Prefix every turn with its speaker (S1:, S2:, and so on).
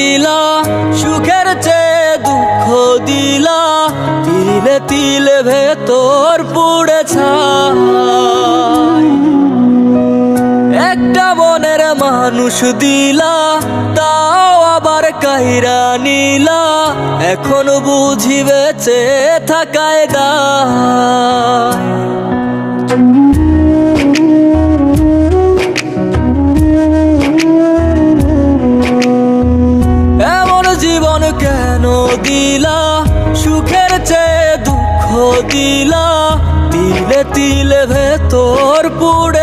S1: দিলা, সুখের চেয়ে দুঃখ দিলা, তিলে তিলে ভেতর পুড়ে ছাই। একটা মনের মানুষ দিলা, তাও আবার কাইরা নিলা, এখন বুঝি বেঁচে থাকায় দায়। এমন জীবন কেন দিলা, সুখের চেয়ে দুঃখ দিলা, তিলে তিলে ভেতর পুড়ে